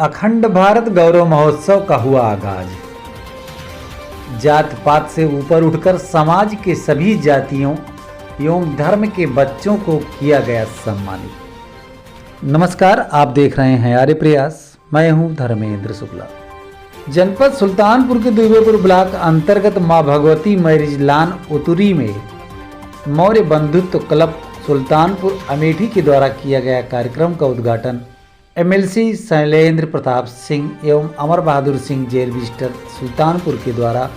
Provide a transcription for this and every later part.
अखंड भारत गौरव महोत्सव का हुआ आगाज। जात पात से ऊपर उठकर समाज के सभी जातियों एवं धर्म के बच्चों को किया गया सम्मानित। नमस्कार, आप देख रहे हैं आर्य प्रयास। मैं हूं धर्मेंद्र शुक्ला। जनपद सुल्तानपुर के दुबेपुर ब्लॉक अंतर्गत मां भगवती मैरिज लॉन उतुरी में मौर्य बंधुत्व क्लब सुल्तानपुर अमेठी के द्वारा किया गया कार्यक्रम का उद्घाटन एमएलसी शैलेंद्र प्रताप सिंह एवं अमर बहादुर सिंह जेल विजिटर सुल्तानपुर के द्वारा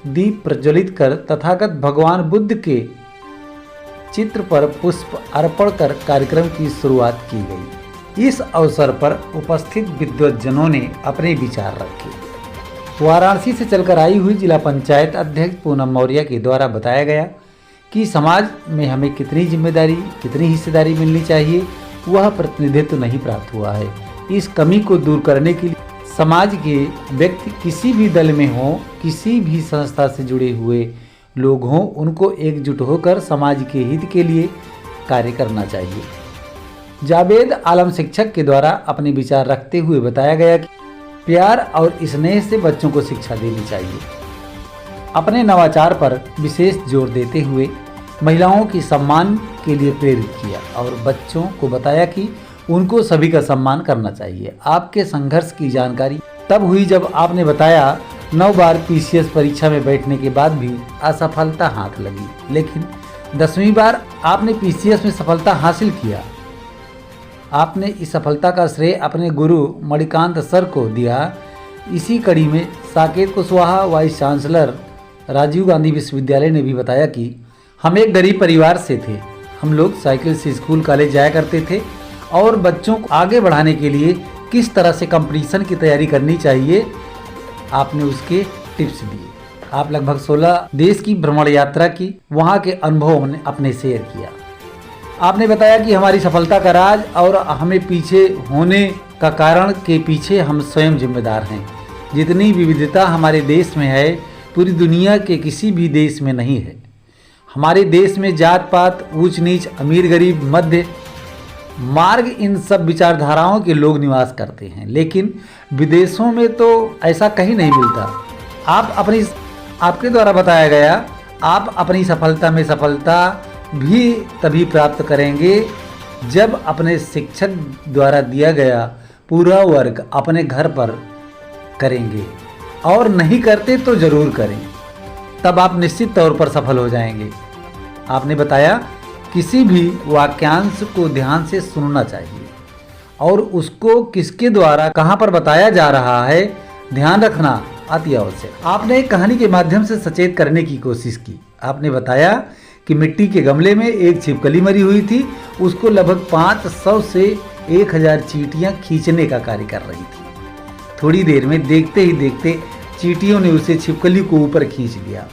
दीप प्रज्वलित कर तथागत भगवान बुद्ध के चित्र पर पुष्प अर्पण कर कार्यक्रम की शुरुआत की गई। इस अवसर पर उपस्थित विद्वज्जनों ने अपने विचार रखे। वाराणसी से चलकर आई हुई जिला पंचायत अध्यक्ष पूनम मौर्य के द्वारा बताया गया कि समाज में हमें कितनी जिम्मेदारी, कितनी हिस्सेदारी मिलनी चाहिए, वह प्रतिनिधित्व नहीं प्राप्त हुआ है। इस कमी को दूर करने के लिए समाज के व्यक्ति किसी भी दल में हो, किसी भी संस्था से जुड़े हुए लोग हों, उनको एकजुट होकर समाज के हित के लिए कार्य करना चाहिए। जावेद आलम शिक्षक के द्वारा अपने विचार रखते हुए बताया गया कि प्यार और स्नेह से बच्चों को शिक्षा देनी चाहिए। अपने नवाचार पर विशेष जोर देते हुए महिलाओं की सम्मान के लिए प्रेरित किया और बच्चों को बताया कि उनको सभी का सम्मान करना चाहिए। आपके संघर्ष की जानकारी तब हुई जब आपने बताया 9 बार पीसीएस परीक्षा में बैठने के बाद भी असफलता हाथ लगी, लेकिन 10वीं बार आपने पीसीएस में सफलता हासिल किया। आपने इस सफलता का श्रेय अपने गुरु मणिकांत सर को दिया। इसी कड़ी में साकेत कुशवाहा वाइस चांसलर राजीव गांधी विश्वविद्यालय ने भी बताया कि हम एक गरीब परिवार से थे। हम लोग साइकिल से स्कूल कॉलेज जाया करते थे और बच्चों को आगे बढ़ाने के लिए किस तरह से कंपटीशन की तैयारी करनी चाहिए, आपने उसके टिप्स दिए। आप लगभग 16 देश की भ्रमण यात्रा की, वहाँ के अनुभव ने अपने शेयर किया। आपने बताया कि हमारी सफलता का राज और हमें पीछे होने का कारण के पीछे हम स्वयं जिम्मेदार हैं। जितनी विविधता हमारे देश में है, पूरी दुनिया के किसी भी देश में नहीं है। हमारे देश में जात पात, ऊंच नीच, अमीर गरीब, मध्य मार्ग, इन सब विचारधाराओं के लोग निवास करते हैं, लेकिन विदेशों में तो ऐसा कहीं नहीं मिलता। आपके द्वारा बताया गया, आप अपनी सफलता में सफलता भी तभी प्राप्त करेंगे जब अपने शिक्षक द्वारा दिया गया पूरा वर्क अपने घर पर करेंगे, और नहीं करते तो जरूर करें, तब आप निश्चित तौर पर सफल हो जाएंगे। आपने बताया किसी भी वाक्यांश को ध्यान से सुनना चाहिए और उसको किसके द्वारा कहाँ पर बताया जा रहा है ध्यान रखना अति आवश्यक। आपने एक कहानी के माध्यम से सचेत करने की कोशिश की। आपने बताया कि मिट्टी के गमले में एक छिपकली मरी हुई थी। उसको लगभग 500 से 1000 चींटियां खींचने का कार्य कर रही थी। थोड़ी देर में देखते ही देखते चींटियों ने उसे छिपकली को ऊपर खींच लिया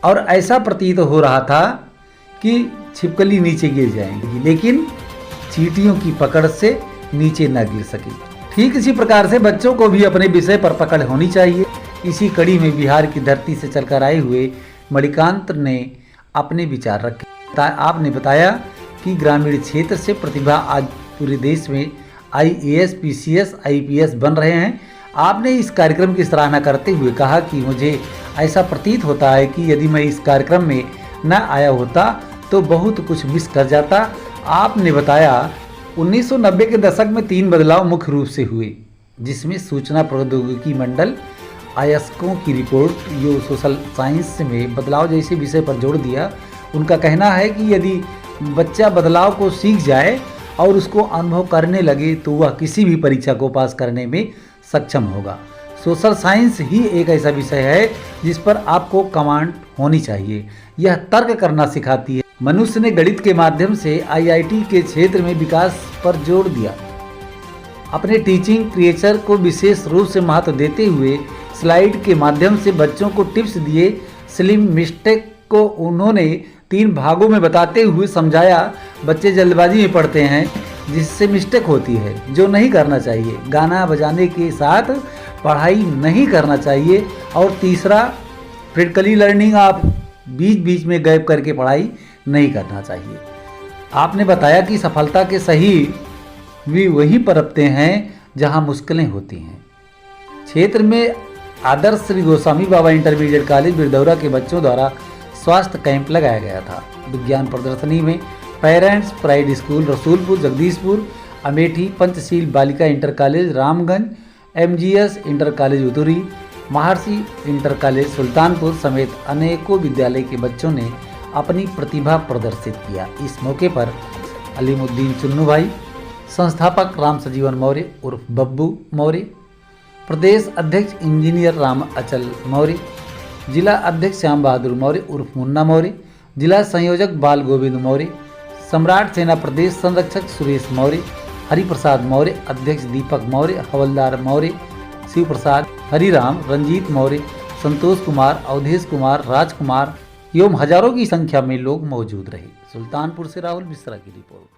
और ऐसा प्रतीत हो रहा था कि छिपकली नीचे गिर जाएगी, लेकिन चींटियों की पकड़ से नीचे न गिर सकी। ठीक इसी प्रकार से बच्चों को भी अपने विषय पर पकड़ होनी चाहिए। इसी कड़ी में बिहार की धरती से चलकर आए हुए मणिकांत ने अपने विचार रखे। आपने बताया कि ग्रामीण क्षेत्र से प्रतिभा आज पूरे देश में आईएएस, पीसीएस, आईपीएस बन रहे हैं। आपने इस कार्यक्रम की सराहना करते हुए कहा कि मुझे ऐसा प्रतीत होता है कि यदि मैं इस कार्यक्रम में न आया होता तो बहुत कुछ मिस कर जाता। आपने बताया 1990 के दशक में 3 बदलाव मुख्य रूप से हुए, जिसमें सूचना प्रौद्योगिकी मंडल आयस्कों की रिपोर्ट जो सोशल साइंस में बदलाव जैसे विषय पर जोड़ दिया। उनका कहना है कि यदि बच्चा बदलाव को सीख जाए और उसको अनुभव करने लगे तो वह किसी भी परीक्षा को पास करने में सक्षम होगा। सोशल साइंस ही एक ऐसा विषय है जिस पर आपको कमांड होनी चाहिए। यह तर्क करना सिखाती है। मनुष्य ने गणित के माध्यम से आईआईटी के क्षेत्र में विकास पर जोर दिया। अपने टीचिंग क्रिएचर को विशेष रूप से महत्व देते हुए स्लाइड के माध्यम से बच्चों को टिप्स दिए। स्लिम मिस्टेक को उन्होंने 3 भागों में बताते हुए समझाया। बच्चे जल्दबाजी में पढ़ते हैं जिससे मिस्टेक होती है, जो नहीं करना चाहिए। गाना बजाने के साथ पढ़ाई नहीं करना चाहिए। और तीसरा, क्रिटिकली लर्निंग, आप बीच बीच में गैप करके पढ़ाई नहीं करना चाहिए। आपने बताया कि सफलता के सही भी वही परखते हैं जहां मुश्किलें होती हैं। क्षेत्र में आदर्श श्री गोस्वामी बाबा इंटरमीडिएट कॉलेज बिरदौरा के बच्चों द्वारा स्वास्थ्य कैंप लगाया गया था। विज्ञान प्रदर्शनी में parents pride school Rasulpur, Jagdishpur, Amethi, Panchsheel Balika inter college Ramganj, MGS inter college Uturi, Maharshi inter college Sultanpur समेत अनेकों विद्यालय के बच्चों ने अपनी प्रतिभा प्रदर्शित किया। इस मौके पर अलीमुद्दीन चुन्नू भाई, संस्थापक राम सजीवन मौर्य उर्फ बब्बू मौर्य, प्रदेश अध्यक्ष इंजीनियर राम अचल मौर्य, जिला अध्यक्ष श्याम बहादुर मौर्य उर्फ मुन्ना मौर्य, जिला संयोजक बाल गोविंद मौर्य, सम्राट सेना प्रदेश संरक्षक सुरेश मौर्य, हरिप्रसाद मौर्य, अध्यक्ष दीपक मौर्य, हवलदार मौर्य, शिव प्रसाद, हरिराम, रंजीत मौर्य, संतोष कुमार, अवधेश कुमार, राजकुमार एवं हजारों की संख्या में लोग मौजूद रहे। सुल्तानपुर से राहुल मिश्रा की रिपोर्ट।